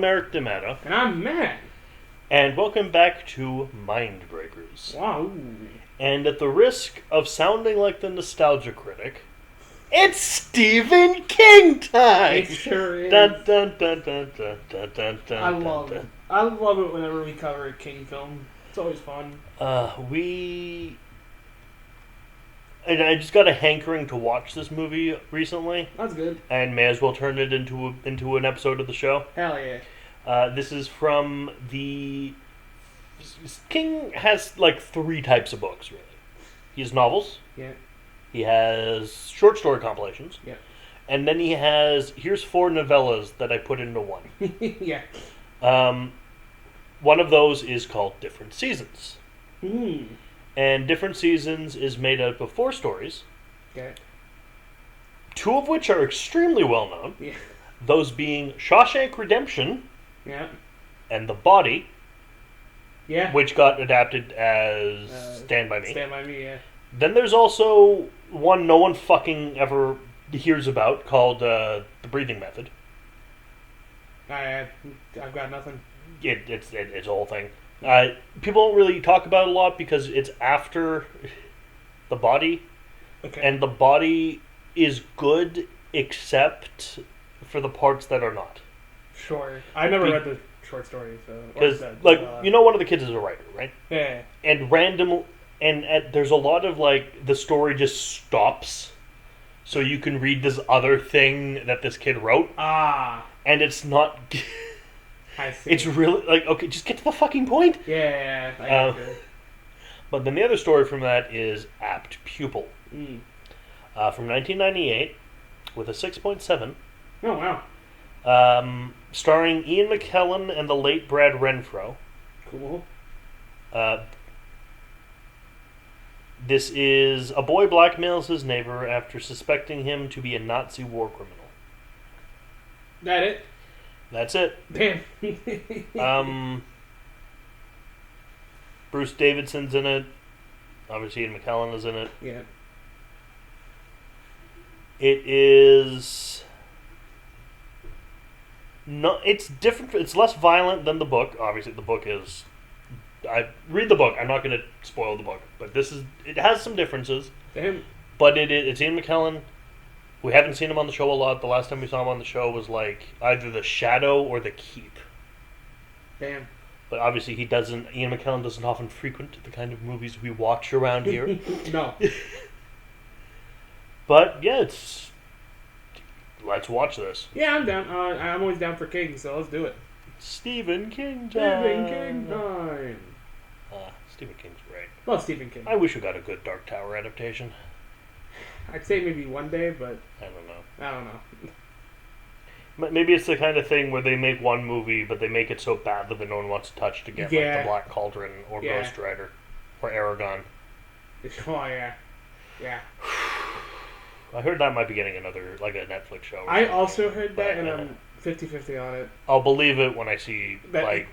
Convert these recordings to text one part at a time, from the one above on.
Eric D'Amato. And I'm Matt. And welcome back to Mindbreakers. Wow. And at the risk of sounding like the nostalgia critic, it's Stephen King time! It sure is. Dun, dun, dun, dun, dun, dun, dun, dun, I love it. I love it whenever we cover a King film. It's always fun. And I just got a hankering to watch this movie recently. That's good. And may as well turn it into an episode of the show. Hell yeah. This is from the... King has like 3 types of books, really. He has novels. Yeah. He has short story compilations. Yeah. And then he has... Here's 4 novellas that I put into one. Yeah. One of those is called Different Seasons. Hmm. And Different Seasons is made up of 4 stories. Okay. 2 of which are extremely well known. Yeah. Those being Shawshank Redemption. Yeah. And The Body. Yeah. Which got adapted as Stand By Me. Stand By Me, yeah. Then there's also one no one fucking ever hears about called The Breathing Method. I've got nothing. It's a whole thing. People don't really talk about it a lot because it's after The Body. Okay. And The Body is good except for the parts that are not. Sure. I never read the short story, so... Because, one of the kids is a writer, right? Yeah. And there's a lot of, the story just stops so you can read this other thing that this kid wrote. Ah. And it's not... I see. It's really, okay, just get to the fucking point. Yeah, I get it. But then the other story from that is Apt Pupil. Mm. From 1998 with a 6.7. Oh, wow. Starring Ian Mckellen and the late Brad Renfro. Cool. This is a boy blackmails his neighbor after suspecting him to be a Nazi war criminal. That it? That's it. Damn. Bruce Davidson's in it. Obviously Ian McKellen is in it. Yeah. It is... No, it's different. It's less violent than the book. Obviously, the book is... I read the book. I'm not going to spoil the book. But it has some differences. Damn. But it's Ian McKellen. We haven't seen him on the show a lot. The last time we saw him on the show was either The Shadow or The Keep. Damn. But obviously Ian McKellen doesn't often frequent the kind of movies we watch around here. No. But yeah, let's watch this. Yeah, I'm down. I'm always down for King, so let's do it. Stephen King time. Stephen King time. Stephen King's great. Well, Stephen King. I wish we got a good Dark Tower adaptation. I'd say maybe one day, but... I don't know. Maybe it's the kind of thing where they make one movie, but they make it so bad that no one wants to touch to get like The Black Cauldron or Ghost Rider or Aragon. Oh, yeah. Yeah. I heard that might be getting another, a Netflix show. I also heard that, and I'm 50-50 on it. I'll believe it when I see,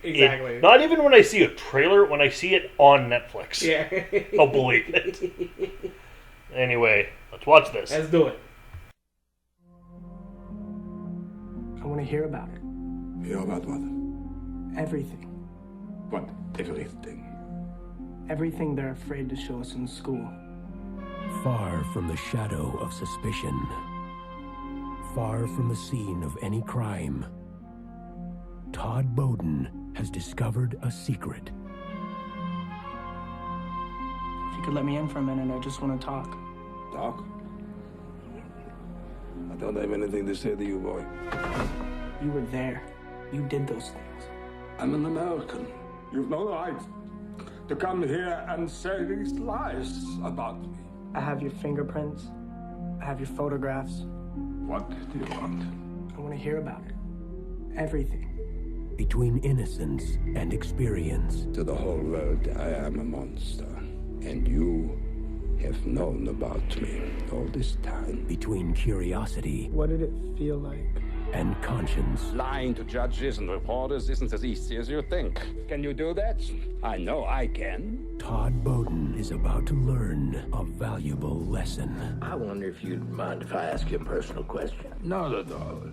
exactly. Not even when I see a trailer, when I see it on Netflix. Yeah. I'll believe it. Anyway, let's watch this. Let's do it. I want to hear about it. Hear about what? Everything. What everything? Everything they're afraid to show us in school. Far from the shadow of suspicion. Far from the scene of any crime. Todd Bowden has discovered a secret. If you could let me in for a minute, I just want to talk. Talk? I don't have anything to say to you, boy. You were there. You did those things. I'm an American. You've no right to come here and say these lies about me. I have your fingerprints. I have your photographs. What do you want? I want to hear about it. Everything. Between innocence and experience. To the whole world, I am a monster. And you have known about me all this time. Between curiosity. What did it feel like? And conscience. Lying to judges and reporters isn't as easy as you think. Can you do that? I know I can. Todd Bowden is about to learn a valuable lesson. I wonder if you'd mind if I ask you a personal question. Not at all.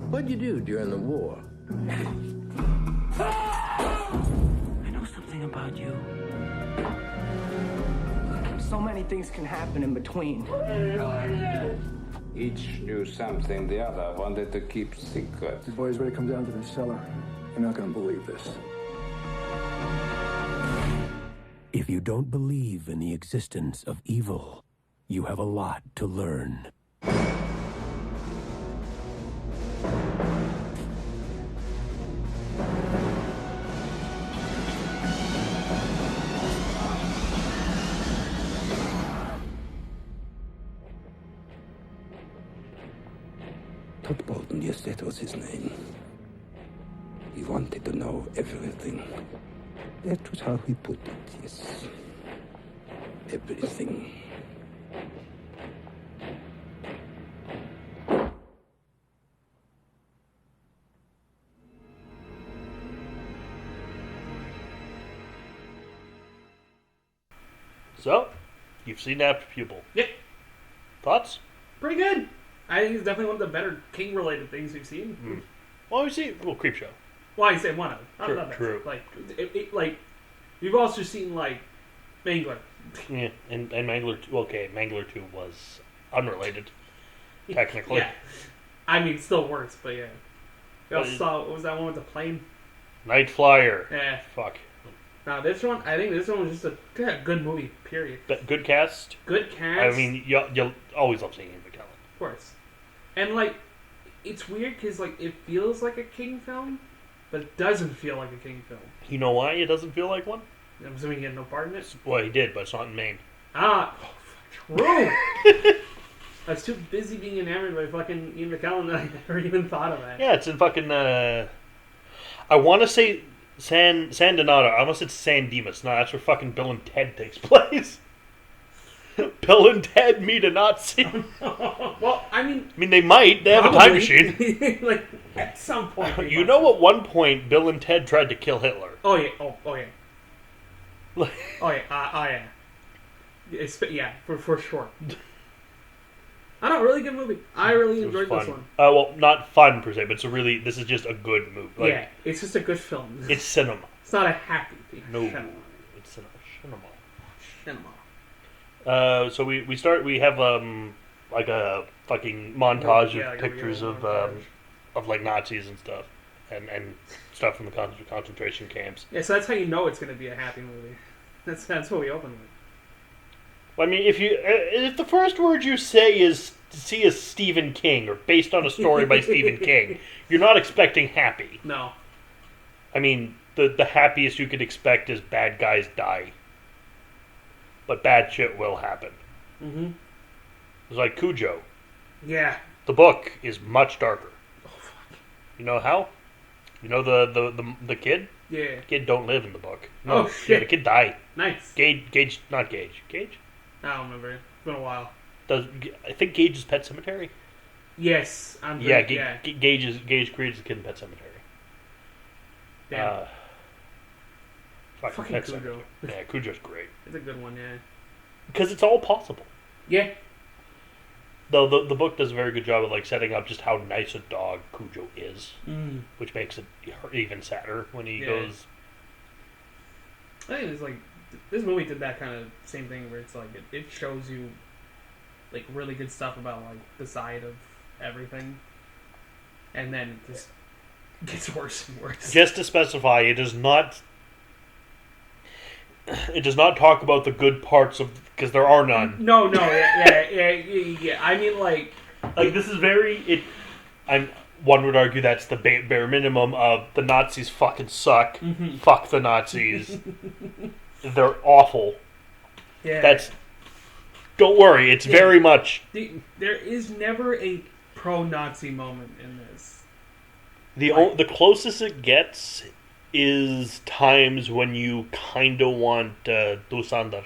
What'd you do during the war? I know something about you. So many things can happen in between. Each knew something the other wanted to keep secret. The boys, when it comes down to the cellar, you're not going to believe this. If you don't believe in the existence of evil, you have a lot to learn. Todd Bolton, yes, that was his name. He wanted to know everything. That was how he put it, yes. Everything. So, you've seen After Pupil. Yeah, Thoughts? pretty good. I think it's definitely one of the better King-related things we've seen. Well, we see Creepshow. Well, I say one of them. True, Not that. true. Like, like, you've also seen, like, Mangler. Yeah, and Mangler 2, okay, Mangler 2 was unrelated, technically. Yeah. I mean, it still works, but yeah. You also saw, what was that one with the plane? Night Flyer. Yeah. Fuck. Now, this one, I think this one was just a good movie, period. Good cast. Good cast. I mean, you'll always love seeing Ian Mckellen. Of course. And, like, it's weird because, like, it feels like a King film, but it doesn't feel like a King film. You know why it doesn't feel like one? I'm assuming he had no part in it. Well, he did, but it's not in Maine. Ah, true. I was too busy being enamored by fucking Ian McKellen that I never even thought of that. Yeah, it's in fucking, I want to say San Donato. I almost said San Dimas. No, that's where fucking Bill and Ted takes place. Bill and Ted meet a Nazi. Well, I mean, they might. They have a time machine. Like, at some point. You know, at one point, Bill and Ted tried to kill Hitler. Oh, yeah. Oh, yeah. Oh, yeah. Yeah, for sure. I don't really good movie. I really enjoyed this one. Well, not fun per se, but this is just a good movie. Like, yeah, it's just a good film. It's cinema. It's not a happy thing. No, cinema. it's cinema. Cinema. So we have like a fucking montage of like pictures of like Nazis and stuff, and stuff from the concentration camps. Yeah, so that's how you know it's going to be a happy movie. That's what we open with. I mean, if the first word you say is to see a Stephen King or based on a story by Stephen King, you're not expecting happy. No. I mean, the happiest you could expect is bad guys die. But bad shit will happen. Mm-hmm. It's like Cujo. Yeah. The book is much darker. Oh, fuck. You know how? You know the kid? Yeah. The kid don't live in the book. No, Oh, shit. Yeah, the kid died. Nice. Gage? I don't remember. It's been a while. I think Gage's Pet Cemetery? Yes. Gage creates the kid in Pet Cemetery. Damn. Fucking Pet Cujo. Cemetery. Yeah, Cujo's great. It's a good one, yeah. Because it's all possible. Yeah. Though the book does a very good job of like setting up just how nice a dog Cujo is, which makes it even sadder when he goes. I think it's like this movie did that kind of same thing where it's like it shows you like really good stuff about like the side of everything, and then it just gets worse and worse. Just to specify, it does not talk about the good parts of because there are none. No, yeah. I mean, like this is very one would argue that's the bare minimum of the Nazis fucking suck. Mm-hmm. Fuck the Nazis. They're awful. Yeah. Don't worry, it's very much. There is never a pro-Nazi moment in this. The closest it gets is times when you kind of want Dusander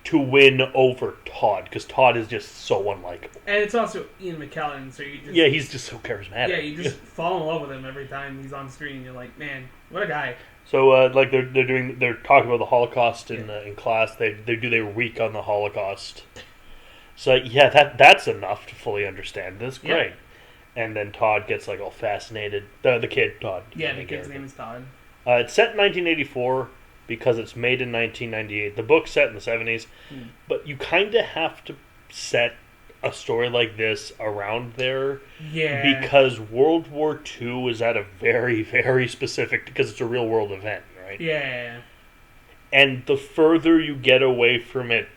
to win over Todd, because Todd is just so unlikable. And it's also Ian McKellen, so you just... Yeah, he's just so charismatic. Yeah, you just fall in love with him every time he's on screen, and you're like, man, what a guy. So, they're talking about the Holocaust in class. They do their week on the Holocaust. So, yeah, that's enough to fully understand this. Great. And then Todd gets like all fascinated. The kid, Todd. Yeah, the kid's name is Todd. It's set in 1984 because it's made in 1998. The book's set in the 70s. But you kind of have to set a story like this around there. Yeah. Because World War II is at a very, very specific... Because it's a real-world event, right? Yeah. And the further you get away from it,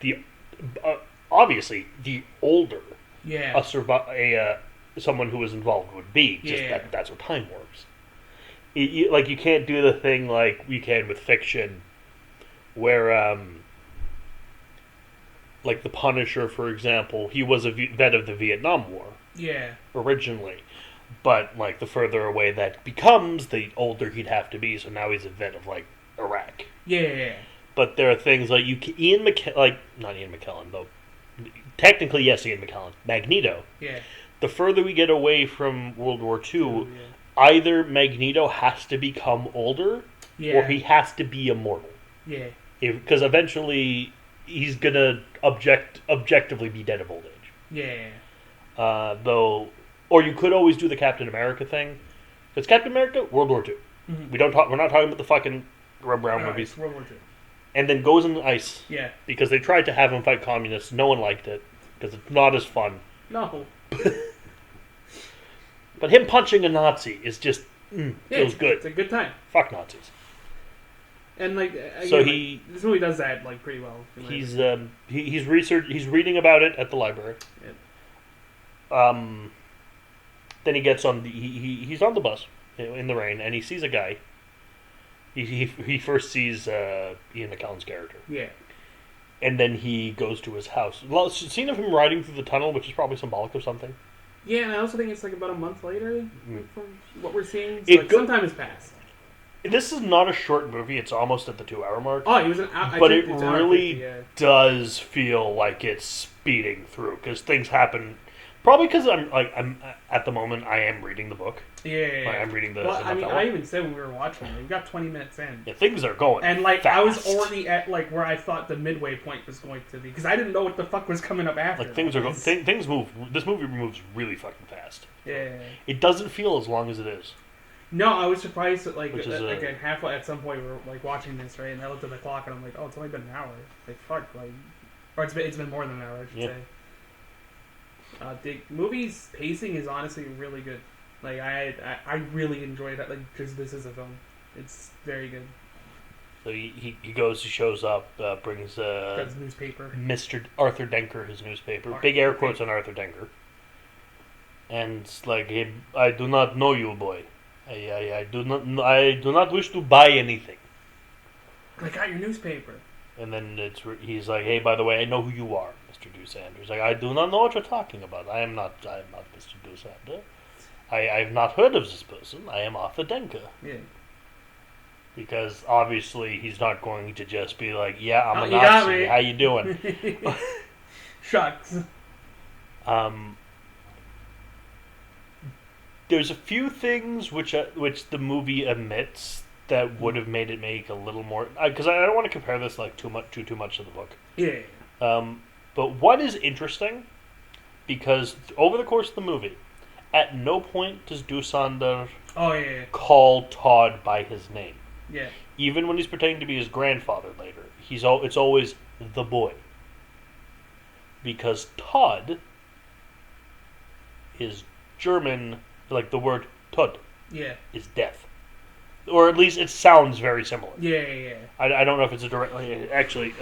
obviously, the older someone who was involved would be. Just that's what time works. You can't do the thing like we can with fiction, where, like the Punisher, for example, he was a vet of the Vietnam War. Yeah. Originally. But, like, the further away that becomes, the older he'd have to be, so now he's a vet of, like, Iraq. Yeah. But there are things like Ian Mckellen, not Ian Mckellen, though. Technically, yes, Ian Mckellen. Magneto. Yeah. The further we get away from World War II, either Magneto has to become older, or he has to be immortal. Yeah. Because eventually, he's gonna objectively be dead of old age. Yeah. Though, or you could always do the Captain America thing. Because Captain America, World War II. Mm-hmm. We're not talking about the fucking Rob Brown movies. World War II. And then goes in the ice. Yeah. Because they tried to have him fight communists. No one liked it. Because it's not as fun. No. But him punching a Nazi is just, feels good. It's a good time. Fuck Nazis. And like, again, so this movie does that like pretty well. He's reading about it at the library. Yeah. Then he gets on he's on the bus in the rain, and he sees a guy. He first sees Ian McKellen's character. Yeah. And then he goes to his house. Scene of him riding through the tunnel, which is probably symbolic of something. Yeah, and I also think it's like about a month later from what we're seeing. So sometime has passed. This is not a short movie. It's almost at the 2-hour mark. Oh, it was an hour. But it really does feel like it's speeding through because things happen. Probably because I'm at the moment I am reading the book. Yeah. I'm reading the. Well, I mean, I even said when we were watching it, we got 20 minutes in. Yeah, things are going. And like fast. I was already at like where I thought the midway point was going to be because I didn't know what the fuck was coming up after. Like things are going. Things move. This movie moves really fucking fast. Yeah. It doesn't feel as long as it is. No, I was surprised that like halfway at some point we were like watching this right, and I looked at the clock and I'm like, oh, it's only been an hour. Like fuck, like, or it's been more than an hour, I should say. The movie's pacing is honestly really good. Like I really enjoyed it. Like because this is a film, it's very good. So he goes, he shows up, brings his newspaper. Mr. Arthur Denker, his newspaper. Big air quotes on Arthur Denker. And it's like, hey, I do not know you, boy. I do not wish to buy anything. I got your newspaper. And then he's like, hey, by the way, I know who you are, Mr. Doosander. Like, I do not know what you're talking about. I am not Mr. Doosander. I've not heard of this person. I am Arthur Denker. Yeah. Because obviously he's not going to just be like, yeah, I'm a Nazi. How you doing? Shucks. There's a few things which the movie omits that would have made it make a little more. Because I don't want to compare this like too much to the book. Yeah. But what is interesting, because over the course of the movie, at no point does Doosander call Todd by his name. Yeah. Even when he's pretending to be his grandfather later, it's always the boy. Because Todd is German, like the word Tod is death. Or at least it sounds very similar. Yeah. I don't know if it's a direct... Actually,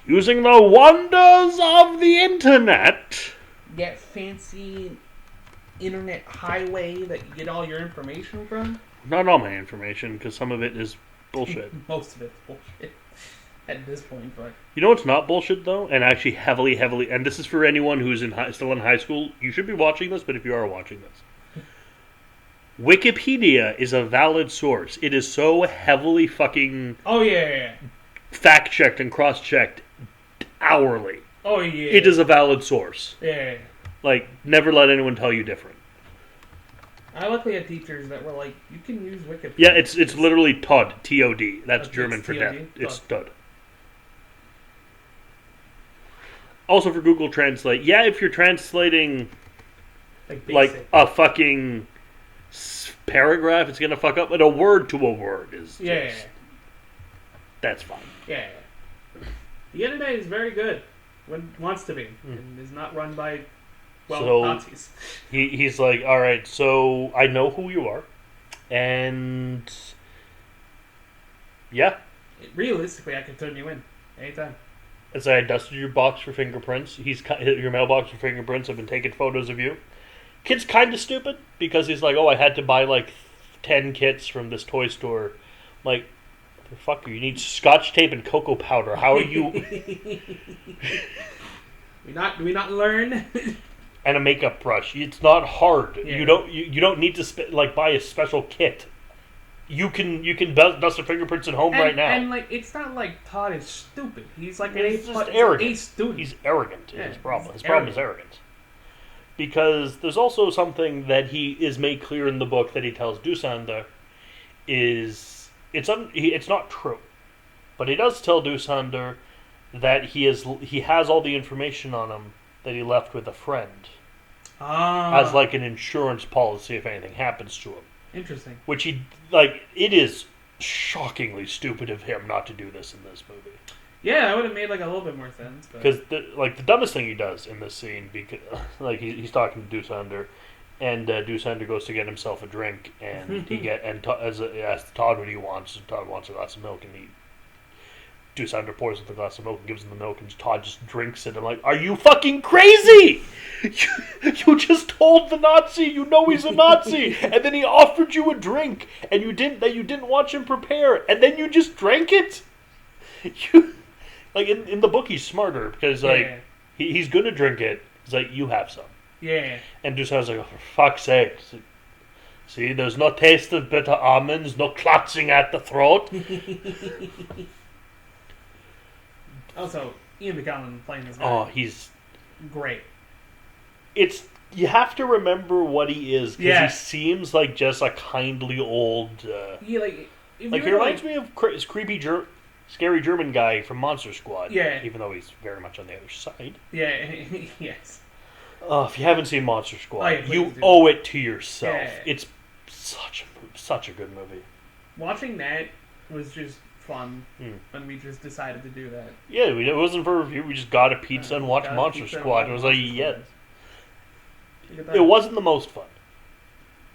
using the wonders of the internet... That fancy internet highway that you get all your information from? Not all my information, because some of it is bullshit. Most of it's bullshit at this point, but... You know what's not bullshit, though? And actually heavily... And this is for anyone who's still in high school. You should be watching this, but if you are watching this... Wikipedia is a valid source. It is so heavily fucking... Oh, yeah. Fact-checked and cross-checked hourly. Oh, yeah. It is a valid source. Yeah. Like, never let anyone tell you different. I luckily had teachers that were like, you can use Wikipedia. Yeah, it's literally Tod, T-O-D. That's German for death. It's Tod. Also for Google Translate, if you're translating Like a fucking paragraph it's gonna fuck up, but a word to a word is just... That's fine. Yeah. The internet is very good when it wants to be, and is not run by, Nazis. He's like, all right, so I know who you are, and yeah. Realistically, I could turn you in anytime. And so I dusted your box for fingerprints. Your mailbox for fingerprints. I've been taking photos of you. Kid's kind of stupid because he's like, oh, I had to buy like 10 kits from this toy store. Like, fuck you need Scotch tape and cocoa powder. How are you? we not learn? And a makeup brush. It's not hard. Yeah. You don't need to buy a special kit. You can dust the fingerprints at home right now. And it's not like Todd is stupid. He's like he's just arrogant. A student. He's arrogant. Is his problem. His problem is arrogance. Because there's also something that he is made clear in the book that he tells Dussander is it's not true, but he does tell Dussander that he has all the information on him that he left with a friend as like an insurance policy if anything happens to him. Interesting. Which it is shockingly stupid of him not to do this in this movie. Yeah, that would have made a little bit more sense. Because the dumbest thing he does in this scene, because he's talking to Dussander, and Dussander goes to get himself a drink, and asks Todd what he wants, and Todd wants a glass of milk, and Dussander pours the glass of milk and gives him the milk, and Todd just drinks it. I'm like, are you fucking crazy? You just told the Nazi you know he's a Nazi, and then he offered you a drink, and you didn't watch him prepare, and then you just drank it. In the book he's smarter because he's gonna drink it. He's like, you have some. Yeah. And Dussander's like, oh, for fuck's sake. See, there's no taste of bitter almonds, no clutching at the throat. Also, Ian Mckellen playing this guy. Oh, he's great. You have to remember what he is because he seems like just a kindly old. He reminds me of his creepy, scary German guy from Monster Squad. Yeah. Even though he's very much on the other side. Yeah. Yes. If you haven't seen Monster Squad, you do. owe it to yourself. Yeah. It's such a good movie. Watching that was just fun when we just decided to do that. Yeah, it wasn't for review. We just got a pizza and watched Monster Squad. And it was like, yes. It wasn't the most fun.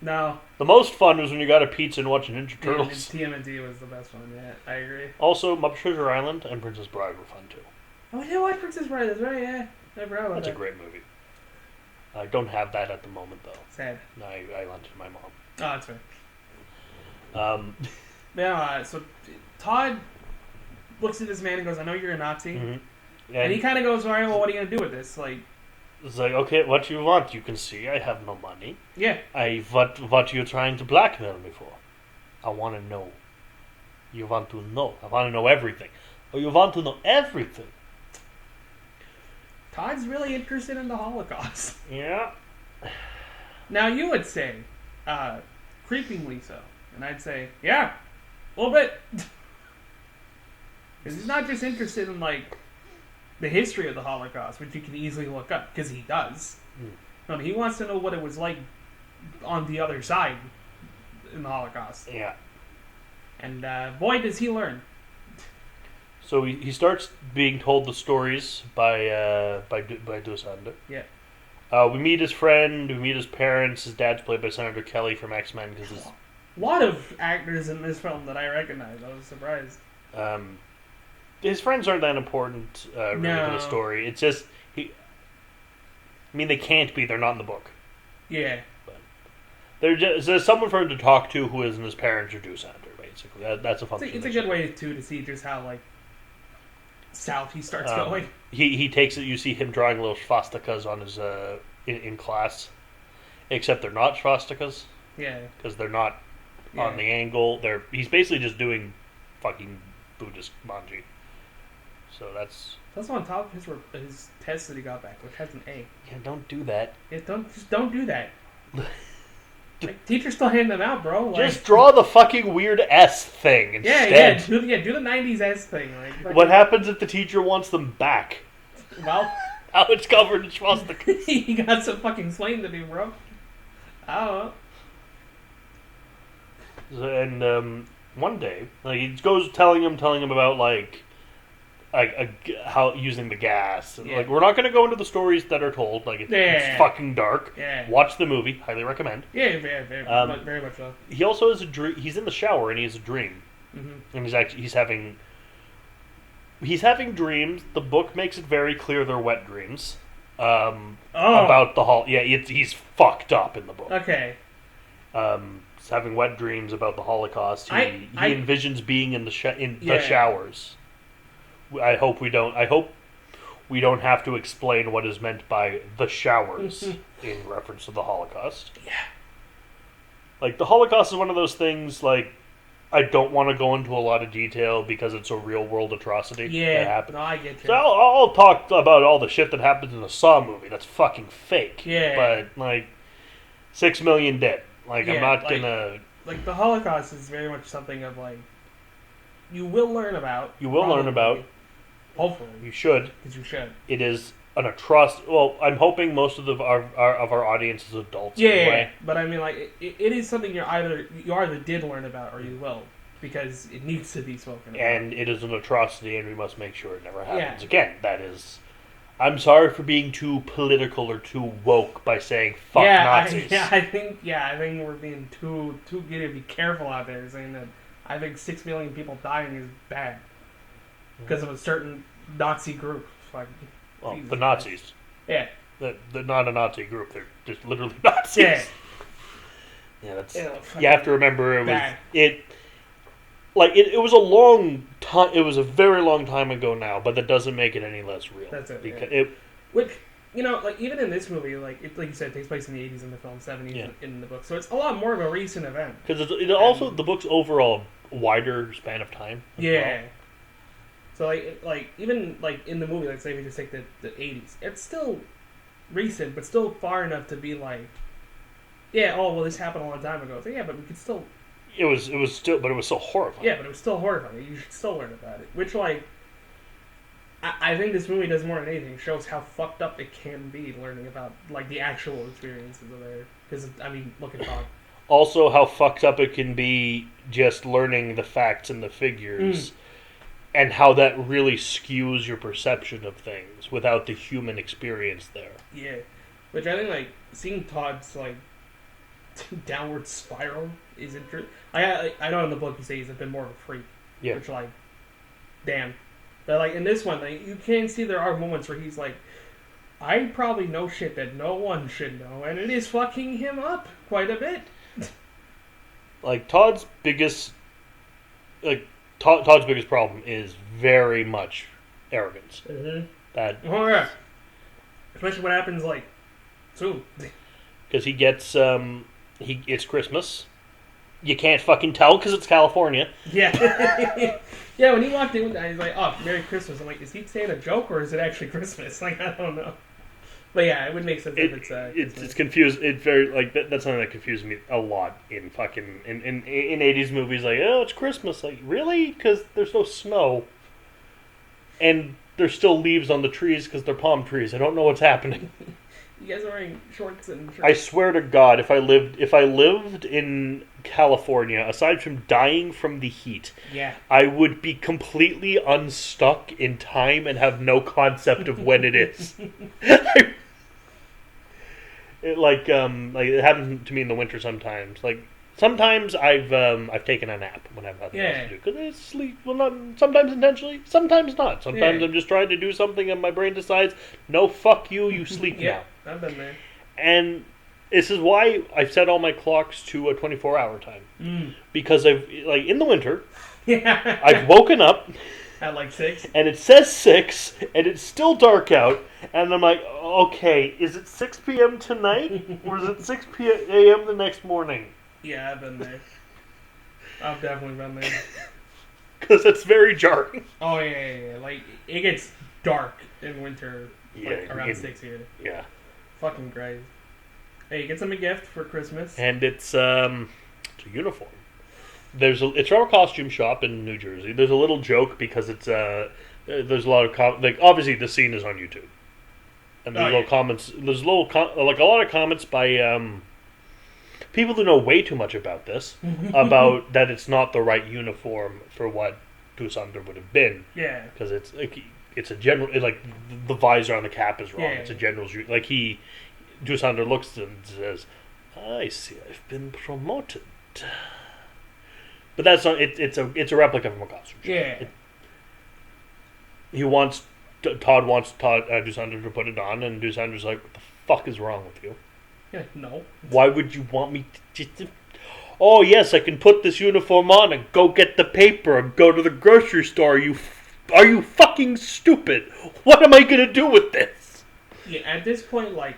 No. The most fun was when you got a pizza and watched Ninja Turtles. TMNT was the best one, yeah. I agree. Also, Muppet Treasure Island and Princess Bride were fun, too. Oh, I did watch Princess Bride. That's right, yeah. I forgot about That's a great movie. I don't have that at the moment, though. Sad. I lent it to my mom. Oh, that's right. So Todd looks at this man and goes, I know you're a Nazi. Mm-hmm. And he kind of goes, all right, well, what are you going to do with this? It's like, okay, what do you want? You can see I have no money. Yeah. What are you trying to blackmail me for? I want to know. You want to know. I want to know everything. Oh, you want to know everything? Todd's really interested in the Holocaust. Yeah. Now, you would say, creepingly so. And I'd say, yeah, a little bit. Because he's not just interested in, the history of the Holocaust, which you can easily look up, because he does. No, he wants to know what it was like on the other side in the Holocaust. Yeah. And boy, does he learn. So he starts being told the stories by Dussander. Yeah. We meet his friend, we meet his parents. His dad's played by Senator Kelly from X-Men. A lot of actors in this film that I recognize. I was surprised. His friends aren't that important really to the story. It's just they can't be. They're not in the book. Yeah. But there's someone for him to talk to who isn't his parents or Dussander, basically. That's a function. It's a good way, too, to see just how, south he starts going. He takes it. You see him drawing little swastikas on his in class, except they're not swastikas. Yeah. Because they're not on the angle. He's basically just doing fucking Buddhist manji. So that's on top of his test that he got back, which has an A. Yeah, don't do that. Yeah, don't do that. Teachers still hand them out, bro. Just draw the fucking weird S thing instead. Do the 90s S thing. What happens if the teacher wants them back? Well, How it's covered in swastikas. You got some fucking explain to me, bro. I don't know. And one day, like, he goes telling him about like how using the gas. And, like, we're not going to go into the stories that are told. Like, it's fucking dark. Yeah. Watch the movie. Highly recommend. Yeah, very much so. He also has a dream. He's in the shower and he has a dream. Mm-hmm. And he's having dreams. The book makes it very clear they're wet dreams. About the Holocaust. Yeah, he's fucked up in the book. Okay. He's having wet dreams about the Holocaust. He envisions being in the showers. I hope we don't have to explain what is meant by the showers in reference to the Holocaust. Yeah. Like, the Holocaust is one of those things, like, I don't want to go into a lot of detail because it's a real-world atrocity that happened. No, I get you. So I'll talk about all the shit that happens in the Saw movie. That's fucking fake. Yeah. But, like, 6 million dead. Like, I'm not gonna... Like, the Holocaust is very much something of, like, you will learn about. Hopefully. You should. Because you should. It is an atrocity. Well, I'm hoping most of our audience is adults. Yeah, anyway. But I mean, like, it is something you either did learn about or you will, because it needs to be spoken about. And it is an atrocity, and we must make sure it never happens again. That is. I'm sorry for being too political or too woke by saying fuck Nazis. I think we're being too giddy to be careful out there saying that. I think 6 million people dying is bad because of a certain Nazi group. Well, the Nazis. Yeah. They're not a Nazi group. They're just literally Nazis. Yeah. Yeah, that's. You have to remember it was a long time. It was a very long time ago now, but that doesn't make it any less real. That's it. Because which, like, even in this movie, like you said, it takes place in the 80s in the film, 70s in the book, so it's a lot more of a recent event. Because also the book's overall wider span of time. Yeah. Well. So like even like in the movie, let's say we just take the 80s, it's still recent, but still far enough to be like, this happened a long time ago. So but we could still. It was so horrifying. Yeah, but it was still horrifying. You should still learn about it. Which, like, I think this movie does more than anything. Shows how fucked up it can be learning about, like, the actual experiences of there. Because, I mean, look at Todd. Also, how fucked up it can be just learning the facts and the figures. And how that really skews your perception of things without the human experience there. Yeah. Which I think, like, seeing Todd's, like, downward spiral is interesting. I know in the book you say he's a bit more of a freak. Yeah. Which, like, damn. But, like, in this one, like, you can see there are moments where he's like, I probably know shit that no one should know, and it is fucking him up quite a bit. Like, Todd's biggest problem is very much arrogance. Mm-hmm. Oh, yeah. Especially what happens, like, soon. Because he gets, it's Christmas. You can't fucking tell because it's California. Yeah. Yeah, when he walked in, he's like, oh, Merry Christmas. I'm like, is he saying a joke or is it actually Christmas? Like, I don't know. But yeah, it would make sense if it's confused. It's very, like, that's something that confuses me a lot in fucking, in 80s movies. Like, oh, it's Christmas. Like, really? Because there's no snow. And there's still leaves on the trees because they're palm trees. I don't know what's happening. You guys are wearing shorts and shirts. I swear to God, if I lived in California, aside from dying from the heat, I would be completely unstuck in time and have no concept of when it is. It happens to me in the winter sometimes. Like, sometimes I've taken a nap when I've had nothing else to do because it's sleep. Well, not sometimes intentionally, sometimes not. Sometimes I'm just trying to do something and my brain decides, no, fuck you, you sleep now. I've been there. And this is why I've set all my clocks to a 24-hour time. Because in the winter, I've woken up at like 6, and it says 6, and it's still dark out, and I'm like, okay, is it 6 p.m. tonight, or is it 6 a.m. the next morning? Yeah, I've been there. I've definitely been there. Because it's very jarring. Oh, yeah. Like, it gets dark in winter, around 6 here. Yeah. Fucking great. Hey, get them a gift for Christmas. And it's a uniform. It's from a costume shop in New Jersey. There's a little joke because it's there's a lot of obviously the scene is on YouTube. And there's little comments. There's like a lot of comments by people who know way too much about this, about that it's not the right uniform for what Dusandr would have been. Yeah. Because it's a general, like the visor on the cap is wrong. Yeah. It's a general's. Like Dusandr looks and says, "I see, I've been promoted." But that's not. It's a replica from a costume. Yeah. Todd wants Dusandr to put it on, and Dusandr's like, "What the fuck is wrong with you? Yeah, no. Why would you want me to just... Oh, yes, I can put this uniform on and go get the paper and go to the grocery store. Are you fucking stupid? What am I going to do with this?" Yeah, at this point, like,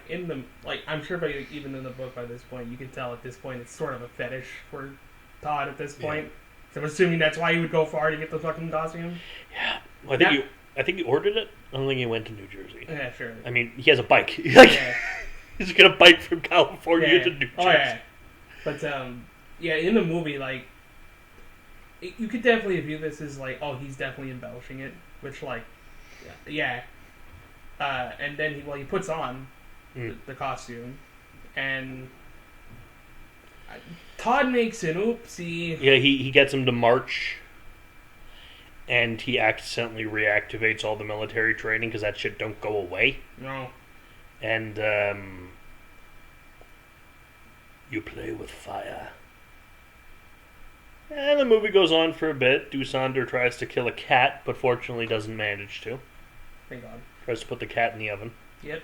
I'm sure even in the book by this point, you can tell at this point it's sort of a fetish for Todd at this point. Yeah. So I'm assuming that's why he would go far to get the fucking costume. Yeah. Well, I think he ordered it. I don't think he went to New Jersey. Yeah, sure. I mean, he has a bike. He's going to bike from California to New Jersey. Oh, yeah. But, in the movie, like, you could definitely view this as, like, oh, he's definitely embellishing it. Which, like, yeah. And then he puts on the costume. And Todd makes an oopsie. Yeah, he gets him to march. And he accidentally reactivates all the military training because that shit don't go away. No. And you play with fire. And the movie goes on for a bit. Dusandr tries to kill a cat, but fortunately doesn't manage to. Thank God. Tries to put the cat in the oven. Yep.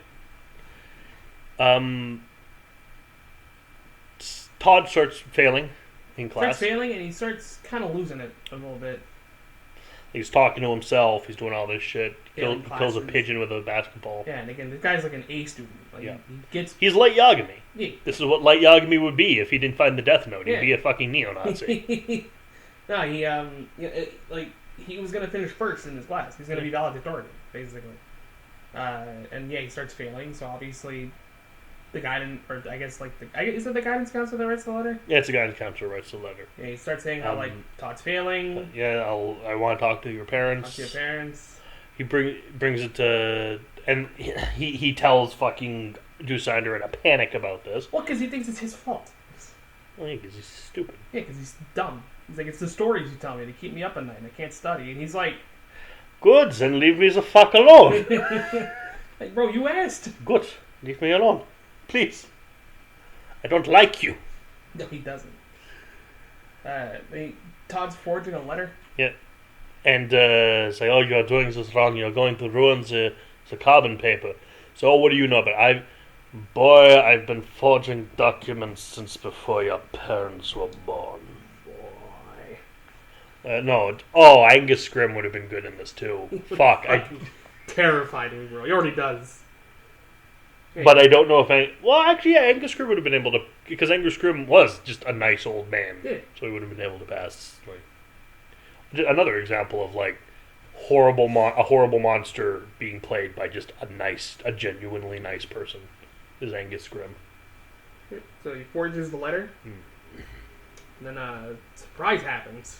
Todd starts failing in class. And he starts kind of losing it a little bit. He's talking to himself. He's doing all this shit. Kills a pigeon with a basketball. Yeah, and again, this guy's like an A student. Like, yeah. He's Light Yagami. Yeah. This is what Light Yagami would be if he didn't find the Death Note. He'd be a fucking neo-Nazi. No, he was going to finish first in his class. He's going to be valedictorian, basically. And he starts failing, so obviously the guidance, or I guess, is it the guidance counselor that writes the letter? Yeah, it's the guidance counselor who writes the letter. Yeah, he starts saying how, Todd's failing. I want to talk to your parents. Talk to your parents. He brings it to... And he tells fucking Dusandr in a panic about this. Well, because he thinks it's his fault. Well, yeah, because he's stupid. Yeah, because he's dumb. He's like, it's the stories you tell me to keep me up at night and I can't study. And he's like... Good, then leave me the fuck alone. Like, bro, you asked. Good, leave me alone. Please. I don't like you. No, he doesn't. Todd's forging a letter. Yeah. And say, oh, you're doing this wrong. You're going to ruin the carbon paper. So what do you know about it? I've been forging documents since before your parents were born. No. Oh, Angus Scrimm would have been good in this too. Fuck. Terrified me, bro. He already does. But I don't know if Angus Scrimm would have been able to, because Angus Scrimm was just a nice old man, so he would have been able to pass. Another example of a horrible monster being played by just a genuinely nice person is Angus Scrimm. So he forges the letter, and then a surprise happens.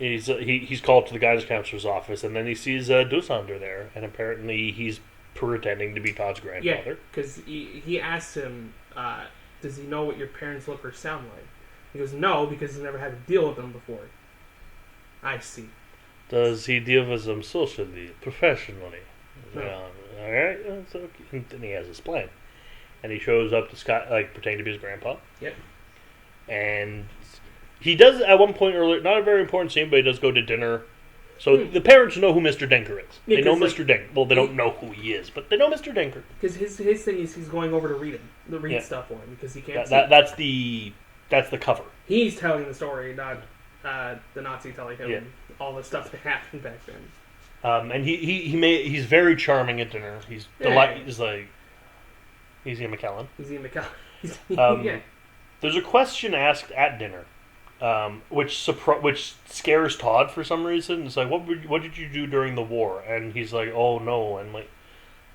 He's called to the guidance counselor's office, and then he sees Dusandr there, and apparently he's pretending to be Todd's grandfather. Yeah, because he asks him, does he know what your parents look or sound like? He goes, no, because he's never had to deal with them before. I see. Does he deal with them socially, professionally? No. Alright, so then he has his plan. And he shows up to Scott, pretending to be his grandpa. Yep. And he does, at one point earlier, not a very important scene, but he does go to dinner. So the parents know who Mr. Denker is. Yeah, they know Mr. Denker. Well, they don't know who he is, but they know Mr. Denker. Because his thing is he's going over to read stuff for him, because he can't see. That's the cover. He's telling the story, not the Nazi telling him all the stuff that happened back then. And he's very charming at dinner. He's he's Ian Mckellen. He's Ian McKellen. There's a question asked at dinner, which scares Todd for some reason. It's like, what did you do during the war? And he's like, oh no. And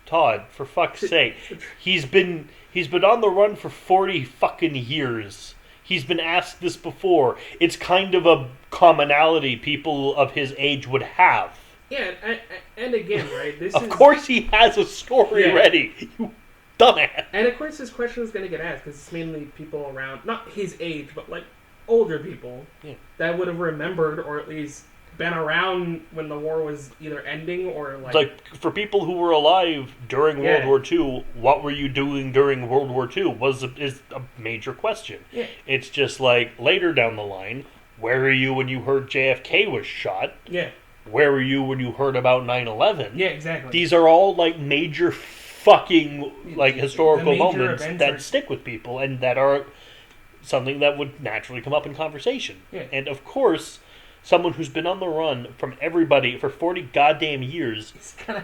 Todd, for fuck's sake, he's been on the run for 40 fucking years. He's been asked this before. It's kind of a commonality people of his age would have. Yeah, and again, right? Of course he has a story ready, you dumbass. And of course this question is going to get asked, because it's mainly people around, not his age, but like older people that would have remembered, or at least been around when the war was either ending or like for people who were alive during World War II, what were you doing during World War II is a major question. Yeah. It's just like later down the line, where were you when you heard JFK was shot? Yeah. Where were you when you heard about 9/11? Yeah, exactly. These are all like major fucking like historical moments that stick with people and that are something that would naturally come up in conversation. Yeah. And of course, someone who's been on the run from everybody for 40 goddamn years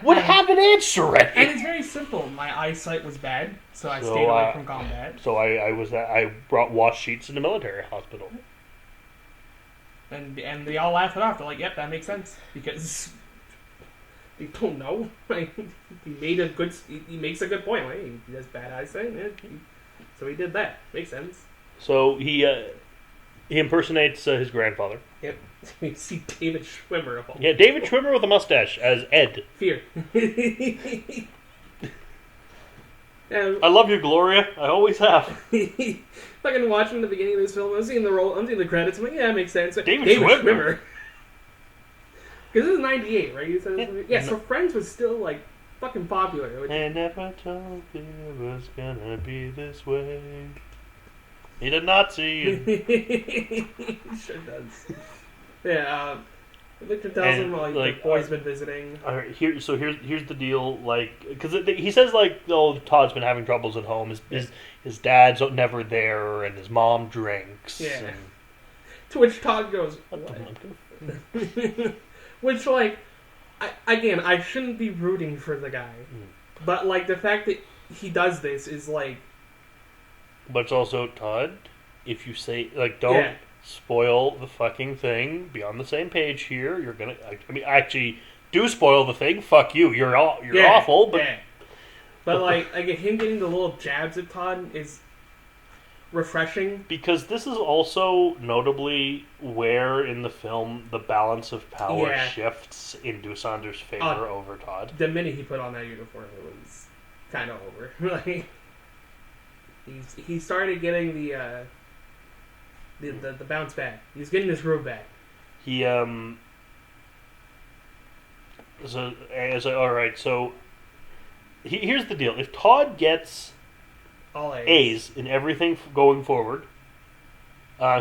would have an answer ready. And it's very simple. My eyesight was bad, so I stayed away from combat. So I brought wash sheets in the military hospital. And they all laugh it off. They're like, "Yep, that makes sense," because they don't know. Like, he makes a good point. Like, he has bad eyesight, so he did that. Makes sense. So he impersonates his grandfather. Yep. You see David Schwimmer. Yeah, David Schwimmer with a mustache as Ed. Fear. I love you, Gloria. I always have. Fucking watching the beginning of this film, I'm seeing the credits. I'm like, yeah, it makes sense. David Schwimmer. Because this is '98, right? You said yeah. So Friends was still like fucking popular. I never told you it was gonna be this way. He did not see. He sure does. Yeah. Victor tells him the boy's been visiting. Here's the deal, because he says Todd's been having troubles at home. His dad's never there, and his mom drinks. Yeah. And to which Todd goes, "What?" Which I shouldn't be rooting for the guy, but the fact that he does this is like. But it's also, Todd, if you say don't. Spoil the fucking thing. Be on the same page here. You're gonna. Actually, do spoil the thing. Fuck you. You're awful. But him getting the little jabs at Todd is refreshing. Because this is also notably where in the film the balance of power shifts in Doosander's favor over Todd. The minute he put on that uniform, it was kind of over. He started getting the bounce back. He's getting his groove back. He So here's the deal. If Todd gets all A's in everything going forward,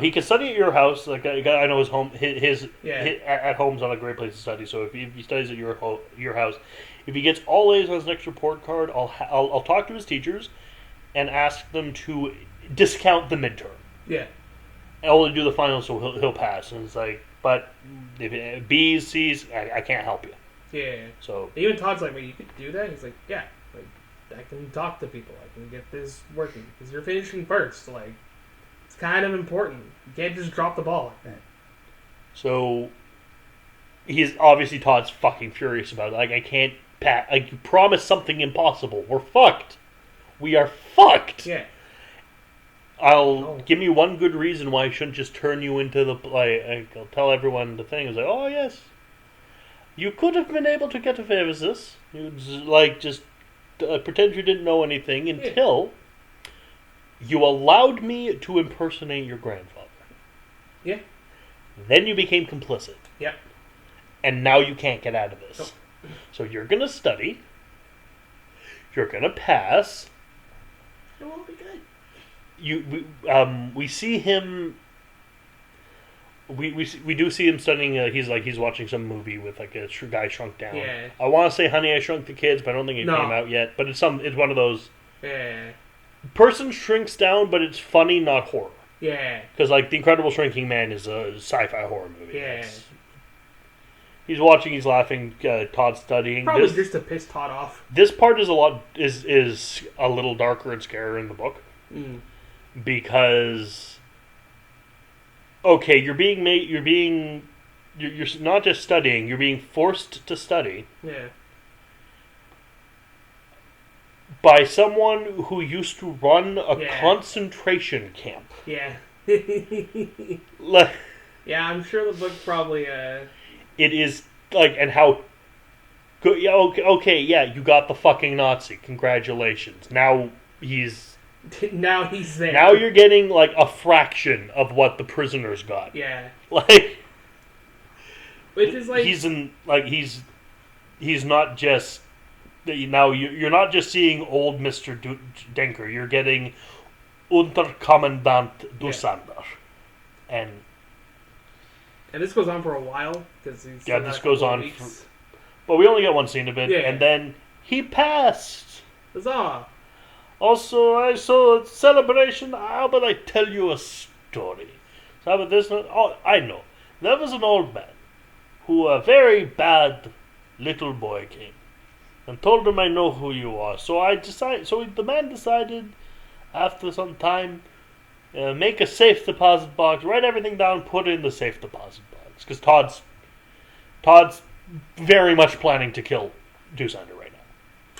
he can study at your house. I know his home, his at home's not a great place to study. So if he studies at your house, if he gets all A's on his next report card, I'll talk to his teachers and ask them to discount the midterm. Yeah. And only do the final, so he'll pass. And it's but if B's, C's, I can't help you. Yeah. So even Todd's like, "Wait, you could do that?" He's like, "Yeah, I can talk to people. I can get this working because you're finishing first. It's kind of important. You can't just drop the ball like that." So he's obviously Todd's fucking furious about it. I can't you promised something impossible. We're fucked. We are fucked. Yeah. Give me one good reason why I shouldn't just turn you into the I'll tell everyone the thing is oh yes, you could have been able to get away with this. You just pretend you didn't know anything until you allowed me to impersonate your grandfather. Yeah. Then you became complicit. Yep. And now you can't get out of this. Nope. So you're gonna study. You're gonna pass. It won't be good. We see him. We do see him studying. He's watching some movie with a guy shrunk down. Yeah. I want to say Honey, I Shrunk the Kids, but I don't think it came out yet. But it's one of those. Yeah. Person shrinks down, but it's funny, not horror. Yeah. Because The Incredible Shrinking Man is a sci-fi horror movie. Yeah. He's watching. He's laughing. Todd's studying. Probably just to piss Todd off. This part is is a little darker and scarier in the book. Mm. Because you're not just studying, you're being forced to study by someone who used to run a concentration camp. Yeah. Yeah, I'm sure the book probably it is and how Good, yeah, okay, yeah, you got the fucking Nazi. Congratulations. Now he's there. Now you're getting like a fraction of what the prisoners got. Yeah. Like, which is like he's not just now. You're not just seeing old Mr. Denker. You're getting Unterkommandant Dusander, and this goes on for a while because this goes on. But we only get one scene of it, and then he passed. Huzzah! Also, I saw a celebration. How about I tell you a story? So how about this one? Oh, I know. There was an old man who a very bad little boy came and told him, I know who you are. So the man decided, after some time, make a safe deposit box, write everything down, put it in the safe deposit box. Because Todd's very much planning to kill Dusander right now.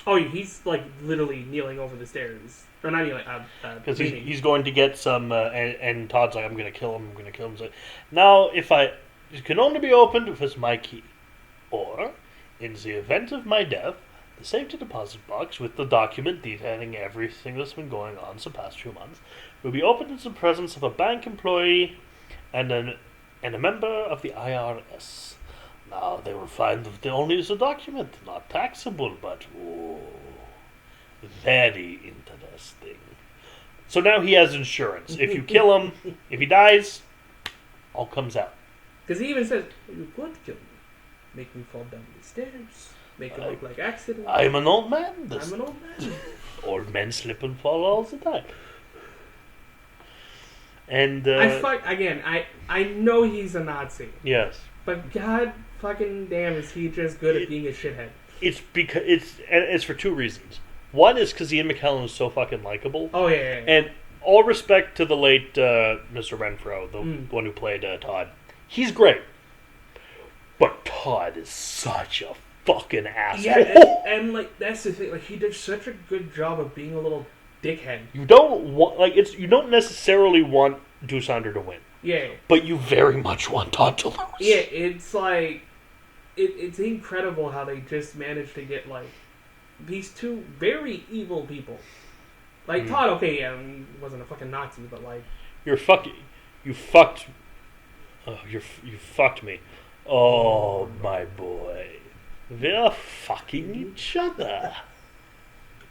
Oh, he's like literally kneeling over the stairs. Or not kneeling, because he's going to get some, and Todd's like, I'm going to kill him. So, now, it can only be opened if it's my key. Or, in the event of my death, the safety deposit box with the document detailing everything that's been going on the past 2 months will be opened in the presence of a bank employee and a member of the IRS. Now, they will find that only is a document, not taxable, but very interesting. So now he has insurance. If you kill him, if he dies, all comes out. Because he even says, you could kill me. Make me fall down the stairs. Make it look like accident. I'm an old man. I'm an old man. Old men slip and fall all the time. And I know he's a Nazi. Yes. But god fucking damn, is he just good at being a shithead? It's because it's for two reasons. One is because Ian Mckellen is so fucking likable. Oh yeah. And all respect to the late Mr. Renfro, the one who played Todd. He's great. But Todd is such a fucking asshole. Yeah, and like that's the thing. Like he did such a good job of being a little dickhead. You don't necessarily want Dusander to win. Yeah. But you very much want Todd to lose. Yeah, it's like it's incredible how they just managed to get like these two very evil people. Like Todd, okay, yeah, he wasn't a fucking Nazi, but like you fucked me. Oh my boy. They're fucking each other.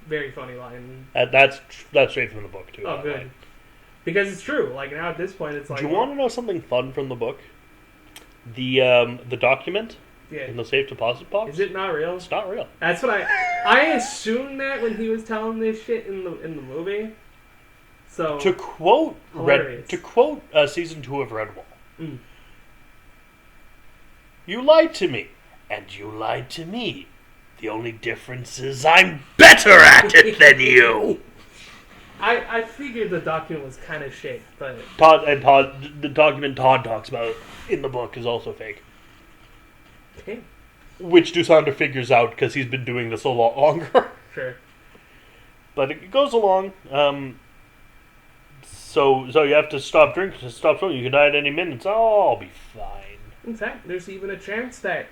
Very funny line. That's straight from the book too. Oh, good. Because it's true. Like now at this point, it's like. Do you want to know something fun from the book? The document in the safe deposit box. Is it not real? It's not real. That's what I assumed that when he was telling this shit in the movie. So to quote season 2 of Redwall. You lied to me, and you lied to me. The only difference is I'm better at it than you. I figured the document was kind of shit, but the document Todd talks about in the book is also fake. Okay. Which Dusander figures out because he's been doing this a lot longer. Sure. But it goes along. So you have to stop drinking, stop smoking. You can die at any minute. Oh, I'll be fine. In fact, there's even a chance that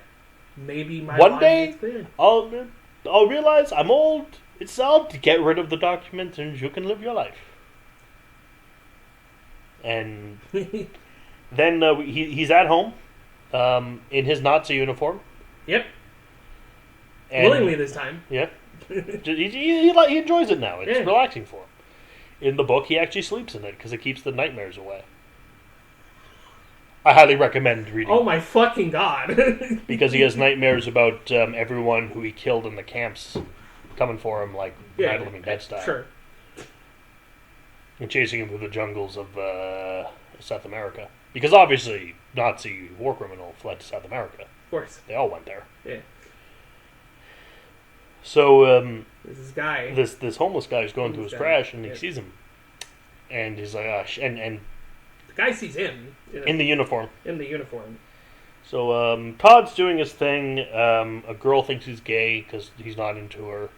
maybe my one day I'll realize I'm old. It's out to get rid of the document and you can live your life. And then he's at home in his Nazi uniform. Yep. And, willingly this time. Yeah. he enjoys it now. It's relaxing for him. In the book, he actually sleeps in it because it keeps the nightmares away. I highly recommend reading. Oh my fucking god! Because he has nightmares about everyone who he killed in the camps coming for him, like Night of the Living Dead style. Sure. And chasing him through the jungles of South America. Because obviously, Nazi war criminal fled to South America. Of course. They all went there. Yeah. So, this guy. This homeless guy is going through his trash, and he sees him. And he's like, and the guy sees him. In the uniform. In the uniform. So, Todd's doing his thing. A girl thinks he's gay because he's not into her.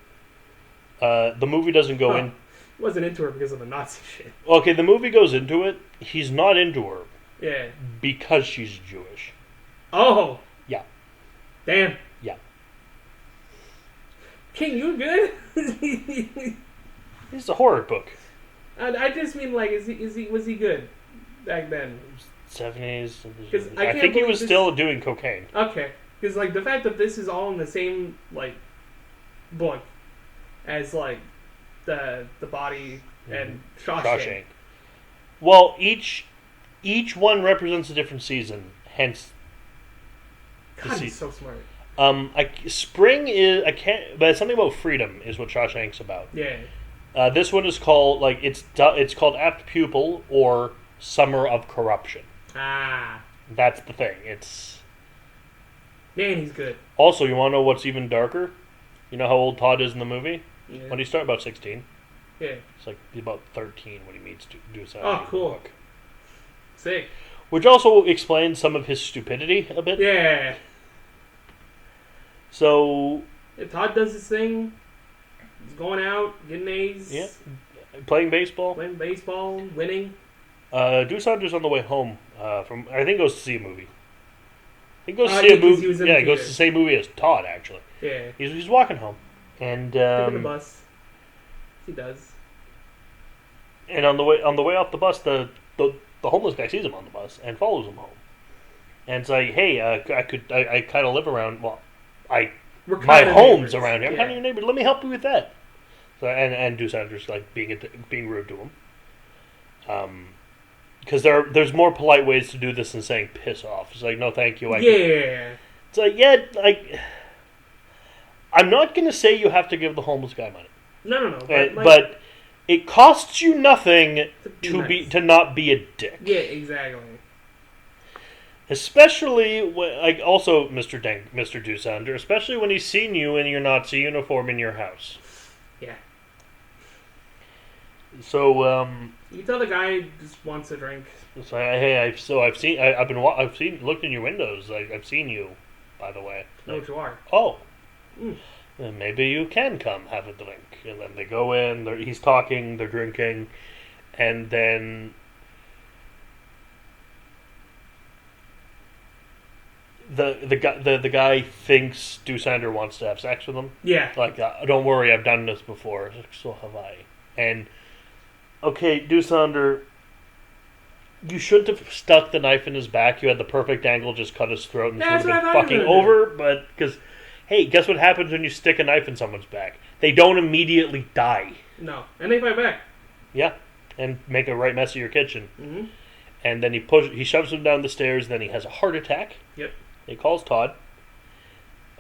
The movie doesn't go in. He wasn't into her because of the Nazi shit. Okay, the movie goes into it. He's not into her. Yeah. Because she's Jewish. Oh. Yeah. Damn. Yeah. King, you good? It's a horror book. I just mean, like, was he good back then? 70s. I think he was still doing cocaine. Okay, because like the fact that this is all in the same like book as like the body and Shawshank. Well, each one represents a different season. Hence, God, he's so smart. Spring is but it's something about freedom is what Shawshank's about. Yeah. This one is called it's called Apt Pupil or Summer of Corruption. Ah. That's the thing. It's man, he's good. Also, you want to know what's even darker? You know how old Todd is in the movie? Yeah. When he started, about 16. Yeah. It's like he's about 13 when he meets Dusandar. Oh, cool. Sick. Which also explains some of his stupidity a bit. Yeah. So if Todd does his thing, he's going out, getting A's. Yeah. Playing baseball, winning. Dusander's on the way home from. I think goes to see a movie. He goes to see a movie. Yeah, he goes to the same movie as Todd. Actually, yeah. He's walking home and taking the bus. He does. And on the way off the bus, the homeless guy sees him on the bus and follows him home. And it's like, hey, I kind of live around. Well, my home's around here. I'm kind of your neighbor. Let me help you with that. So and Dusander's like being rude to him. Because there's more polite ways to do this than saying piss off. It's like, no, thank you. It's like, yeah, like I'm not gonna say you have to give the homeless guy money. No. But it costs you nothing to not be a dick. Yeah, exactly. Especially when, like, also Mr. Dusander, especially when he's seen you in your Nazi uniform in your house. Yeah. So you tell the guy just wants a drink. So I've looked in your windows. I've seen you, by the way. Know what you are. Oh. Then maybe you can come have a drink. And then they go in, he's talking, they're drinking, and then the guy thinks Dusander wants to have sex with him. Yeah. Like, don't worry, I've done this before. Like, so have I. And, okay, Dusander, you shouldn't have stuck the knife in his back. You had the perfect angle, just cut his throat, and this would have been fucking over. But, because, hey, guess what happens when you stick a knife in someone's back? They don't immediately die. No. And they fight back. Yeah. And make a right mess of your kitchen. Mm-hmm. And then he shoves him down the stairs, then he has a heart attack. Yep. He calls Todd.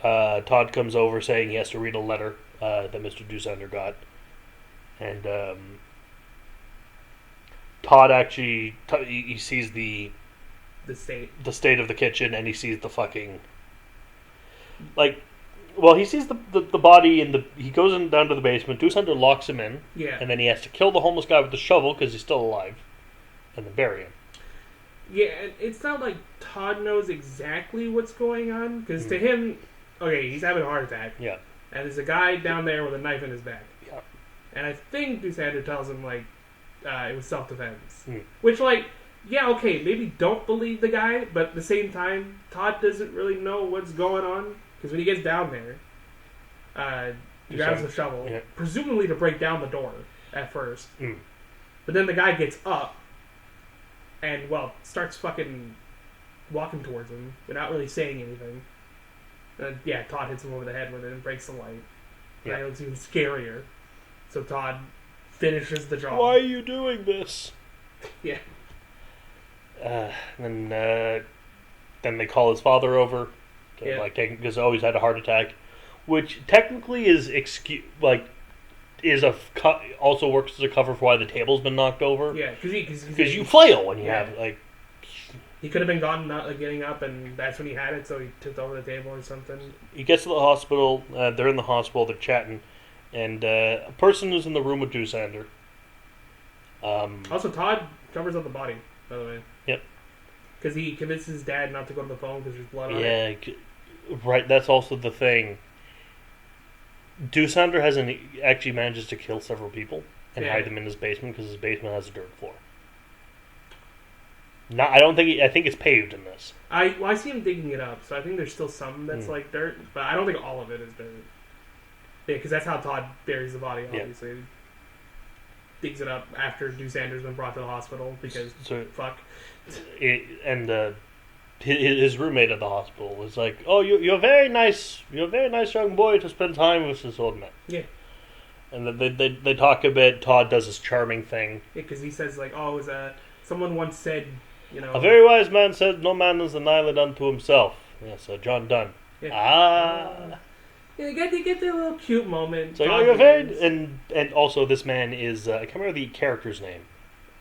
Todd comes over saying he has to read a letter that Mr. Dusander got. And Todd actually he sees the state of the kitchen, and he sees the fucking he sees the body in he goes down to the basement. Dusander locks him in. Yeah. And then he has to kill the homeless guy with the shovel because he's still alive, and then bury him. Yeah, it's not like Todd knows exactly what's going on, because to him, okay, he's having a heart attack. Yeah. And there's a guy down there with a knife in his back. Yeah. And I think Dusander tells him, it was self-defense. Which, yeah, okay, maybe don't believe the guy, but at the same time, Todd doesn't really know what's going on, because when he gets down there, he grabs the shovel, presumably to break down the door at first. But then the guy gets up, and, starts fucking walking towards him without really saying anything. And, Todd hits him over the head with it and breaks the light. Yeah. That looks even scarier. So Todd finishes the job. Why are you doing this? Yeah. Then they call his father over to because he always had a heart attack, which technically is also works as a cover for why the table's been knocked over. Yeah, because you flail when you have he could have been getting up, and that's when he had it, so he tipped over the table or something. He gets to the hospital. They're in the hospital. They're chatting, and a person is in the room with Dusander. Also, Todd covers up the body, by the way. Yep. Because he convinces his dad not to go to the phone because there's blood on it. Yeah, right. That's also the thing. Dusander actually manages to kill several people and hide them in his basement because his basement has a dirt floor. I think it's paved in this. I see him digging it up, so I think there's still some that's like dirt, but I don't think all of it is dirt. Yeah, because that's how Todd buries the body, obviously. Yeah. Digs it up after Doosander's been brought to the hospital because fuck. His roommate at the hospital was like, "Oh, you're a very nice young boy to spend time with this old man." Yeah. And then they talk a bit. Todd does his charming thing. Yeah, because he says like, "Oh, someone once said, a very wise man said, no man is an island unto himself." Yeah, so John Donne. Yeah. Yeah, they get their little cute moment. So you're very, and also this man is I can't remember the character's name.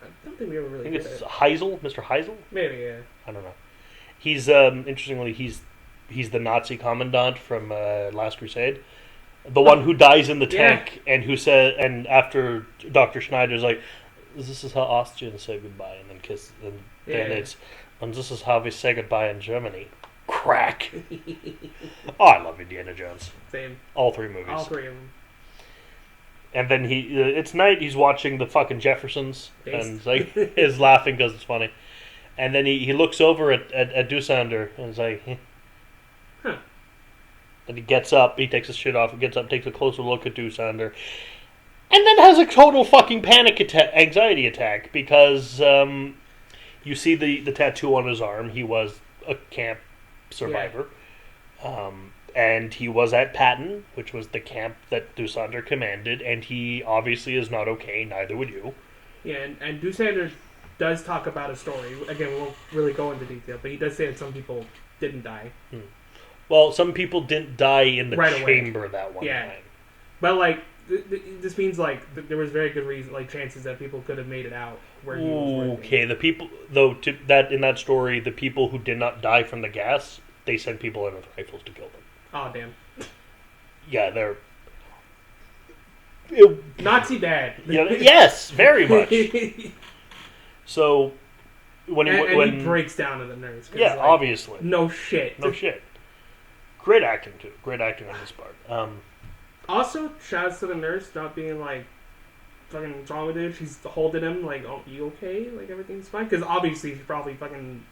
I don't think we ever really. I think it's Heisel, Mr. Heisel. Maybe, yeah. I don't know. He's interestingly he's the Nazi commandant from Last Crusade, the one who dies in the tank, and who said, and after Dr. Schneider's like, "This is how Austrians say goodbye," and then kiss, and then it's, "And this is how we say goodbye in Germany." Crack. Oh, I love Indiana Jones. Same. All three movies. All three of them. And then it's night. He's watching the fucking Jeffersons, and like is laughing because it's funny. And then he looks over at Doosander and is like, huh. And he gets up. He takes his shit off. He gets up, takes a closer look at Doosander, and then has a total fucking anxiety attack because you see the tattoo on his arm. He was a camp survivor. Yeah. And he was at Patton, which was the camp that Doosander commanded, and he obviously is not okay, neither would you. Yeah, and Doosander does talk about a story. Again, we won't really go into detail, but he does say that some people didn't die. Well, some people didn't die in the chamber that one time. But, like, this means, like, there was very good reason, like, chances that people could have made it out where he was working. Okay, the people, though, in that story, the people who did not die from the gas, they sent people in with rifles to kill them. Oh, damn. Yeah, they're... Nazi bad. Yes, very much. So, when he breaks down to the nurse. Yeah, like, obviously. No shit. Great acting, too. Great acting on this part. Also, shouts to the nurse not being like, fucking, what's wrong with it? She's holding him, like, oh, you okay? Like, everything's fine? Because obviously she probably fucking...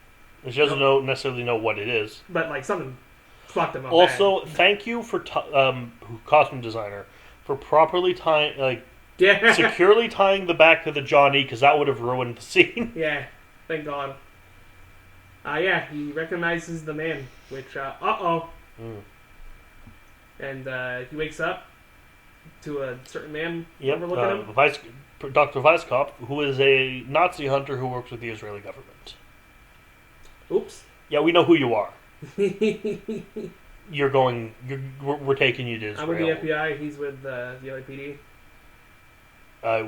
She doesn't necessarily know what it is. But, like, something fucked him up. Also, thank you for costume designer for properly tying, like, securely tying the back of the Johnny, because that would have ruined the scene. Yeah, thank God. He recognizes the man, which, And he wakes up to a certain man overlooking him. Dr. Weisskopf, who is a Nazi hunter who works with the Israeli government. Oops. Yeah, we know who you are. We're taking you to Israel. I'm with the FBI. He's with the LAPD.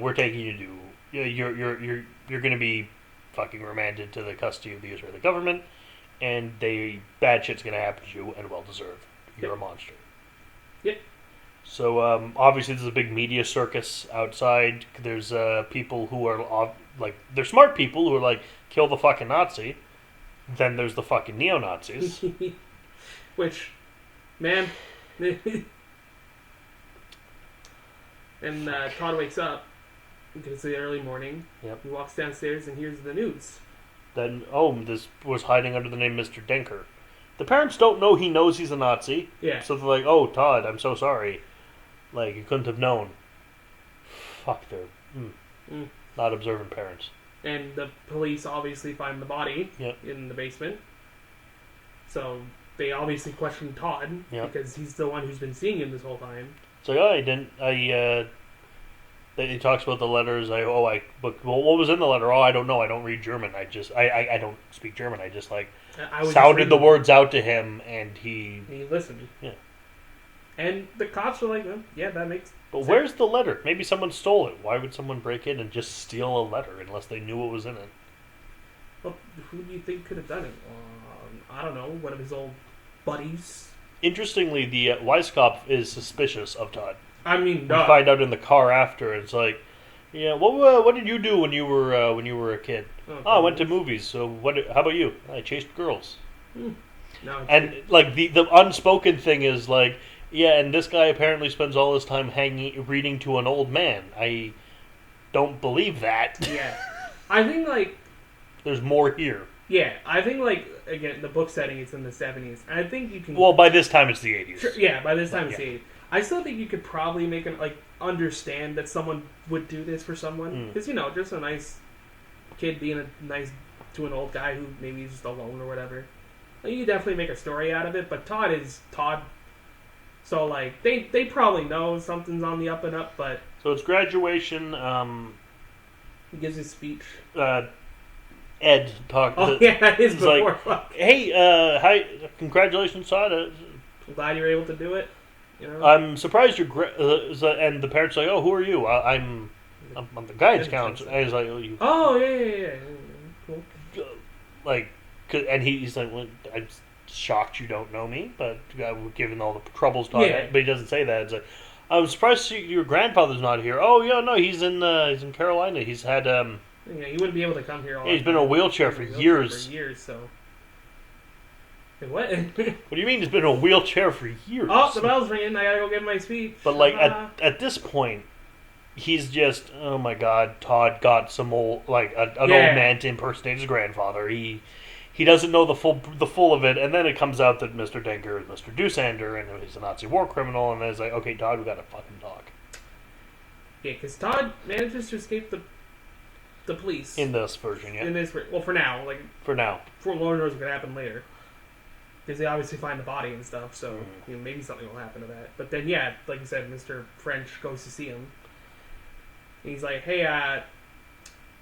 We're taking you to. You're going to be fucking remanded to the custody of the Israeli government, and bad shit's going to happen to you, and well deserved. You're a monster. Yep. So obviously there's a big media circus outside. There's people who are they're smart people who are like, kill the fucking Nazi. Then there's the fucking neo-Nazis. Which, man. And Todd wakes up because it's the early morning. Yep. He walks downstairs and hears the news. Then, this was hiding under the name Mr. Denker. The parents don't know he knows he's a Nazi. Yeah. So they're like, oh, Todd, I'm so sorry. Like, you couldn't have known. Fuck, they're not observant parents. And the police obviously find the body Yep. in the basement. So they obviously question Todd because he's the one who's been seeing him this whole time. So he talks about the letters. But what was in the letter? Oh, I don't know. I don't read German. I don't speak German. I just sounded the words out to him, and he listened. Yeah. And the cops were like, yeah, that makes But sense. Where's the letter? Maybe someone stole it. Why would someone break in and just steal a letter unless they knew what was in it? Well, who do you think could have done it? I don't know. One of his old buddies. Interestingly, the Weisskopf is suspicious of Todd. I mean, we find out in the car after. It's like, yeah, what did you do when you were a kid? I went to movies. So how about you? I chased girls. No, and like the unspoken thing is like, yeah, and this guy apparently spends all his time reading to an old man. I don't believe that. Yeah, I think like there's more here. Yeah, I think like again the book setting is in the 70s. I think you can. Well, by this time it's the 80s. Sure, yeah, by this time it's the 80s. I still think you could probably make it understand that someone would do this for someone, because just a nice kid being nice to an old guy who maybe is just alone or whatever. You definitely make a story out of it, but Todd is Todd. So they probably know something's on the up and up, but so it's graduation. He gives his speech. Ed talked. Oh yeah, that is before. Hey, hi! Congratulations, Todd. I'm glad you were able to do it. I'm surprised you're. And the parents are like, "Oh, who are you?" I'm the guidance counselor. And he's like, "Oh yeah. Cool." And he's like, well, "I'm shocked you don't know me, but given all the troubles, Todd." Yeah. But he doesn't say that. It's like, I'm surprised your grandfather's not here. Oh yeah, no, he's in Carolina. He's had Yeah, he wouldn't be able to come here. He's been in a wheelchair for years. So. Wait, what? What do you mean he's been in a wheelchair for years? Oh, the bell's ringing. I gotta go get my speech. But at this point, he's just, oh my God, Todd got some old an old man to impersonate his grandfather. He doesn't know the full of it, and then it comes out that Mr. Denker is Mr. Doosander, and he's a Nazi war criminal, and it's like, okay, Todd, we gotta fucking talk. Yeah, because Todd manages to escape the police. In this version, yeah. For now. For now. For Lord knows what could happen later. Because they obviously find the body and stuff, so maybe something will happen to that. But then, yeah, like you said, Mr. French goes to see him. And he's like, hey, you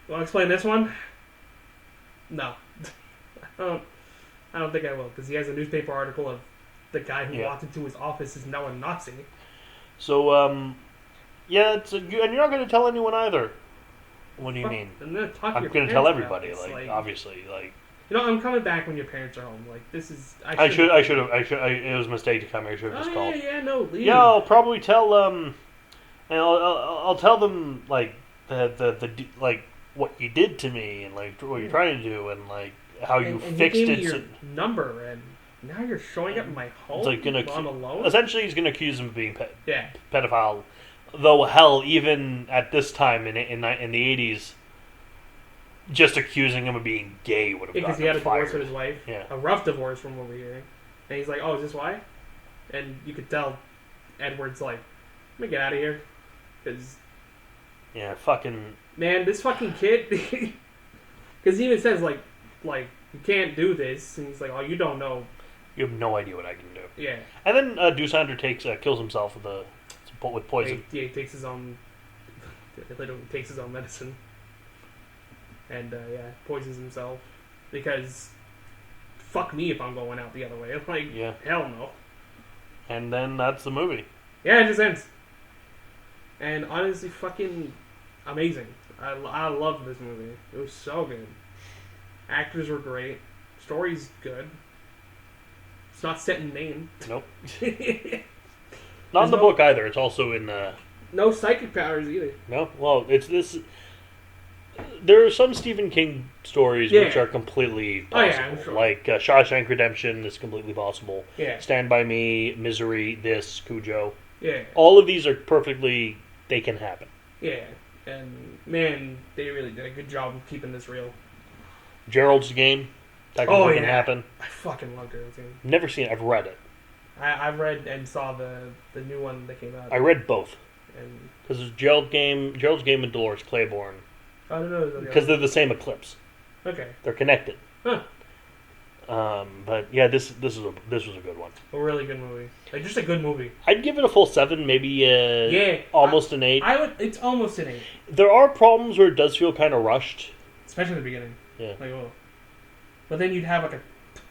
want to explain this one? No. I don't think I will, because he has a newspaper article of the guy who walked into his office is now a Nazi. So, yeah, and you're not going to tell anyone either. What do you mean? I'm going to tell everybody, obviously, I'm coming back when your parents are home. This is... I should have. It was a mistake to come here. I should have just called. Leave. Yeah, I'll probably tell, and I'll tell them, the what you did to me, and, what you're trying to do, and, how you fixed you gave it. Me your number, and now you're showing up in my home while I'm alone? Essentially, he's going to accuse him of being pedophile. Though, hell, even at this time in the 80s, just accusing him of being gay would have gotten him because he had a fired. divorce with his wife. Yeah. A rough divorce from what we're hearing. And he's like, oh, is this why? And you could tell Edward's like, let me get out of here. Because... Yeah, fucking... Man, this fucking kid... Because he even says, you can't do this. And he's like, oh, you don't know. You have no idea what I can do. Yeah. And then Doosander kills himself with poison. He takes his own... literally takes his own medicine. And, poisons himself. Because, fuck me if I'm going out the other way. Hell no. And then that's the movie. Yeah, it just ends. And honestly, fucking amazing. I loved this movie. It was so good. Actors were great. Story's good. It's not set in Maine. Nope. Not in the book either. It's also in the... No psychic powers either. No? Well, it's this... There are some Stephen King stories which are completely possible. Oh, yeah, I'm sure. Shawshank Redemption is completely possible. Yeah. Stand By Me, Misery, this, Cujo. Yeah. All of these are perfectly... They can happen. Yeah. And, man, they really did a good job of keeping this real. Gerald's Game. That can happen. I fucking love Gerald's Game. Never seen it. I've read it. I've read and saw the new one that came out. I read both. Because there's Gerald's Game and Dolores Claiborne. I don't know. Because they're the same eclipse. Okay. They're connected. Huh. But yeah, this was a good one. A really good movie. Just a good movie. I'd give it a full 7, maybe almost an 8. It's almost an 8. There are problems where it does feel kind of rushed. Especially in the beginning. Yeah. But then you'd have a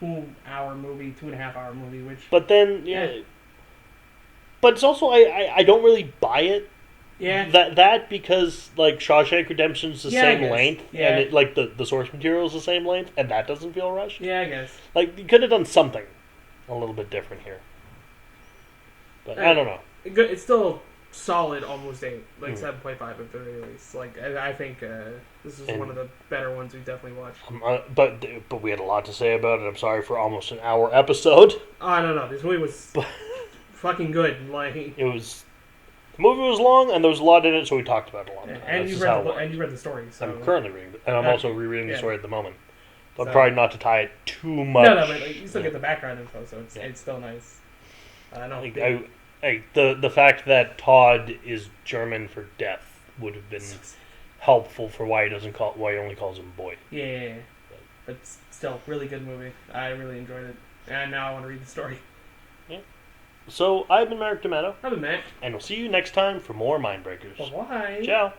2-hour movie, 2.5-hour movie, which... But then, yeah. But it's also, I don't really buy it. Yeah. That because, Shawshank Redemption's the same length, yeah. and the source material is the same length, and that doesn't feel rushed. Yeah, I guess. You could have done something a little bit different here. But I don't know. It's still solid, almost 8. 7.5 at the very least. I think this is one of the better ones we've definitely watched. But we had a lot to say about it. I'm sorry for almost an hour episode. I don't know. This movie was fucking good. It was... The movie was long, and there was a lot in it, so we talked about it a lot. And you read the story. So. I'm currently reading it, and I'm also rereading the story at the moment. But probably not to tie it too much. No, but you still get the background info, so it's still nice. Hey, the fact that Todd is German for death would have been helpful for why he only calls him boy. Yeah. But still, really good movie. I really enjoyed it. And now I want to read the story. Yeah. So, I've been Marek D'Amato. I've been Matt. And we'll see you next time for more Mindbreakers. Bye-bye. Ciao.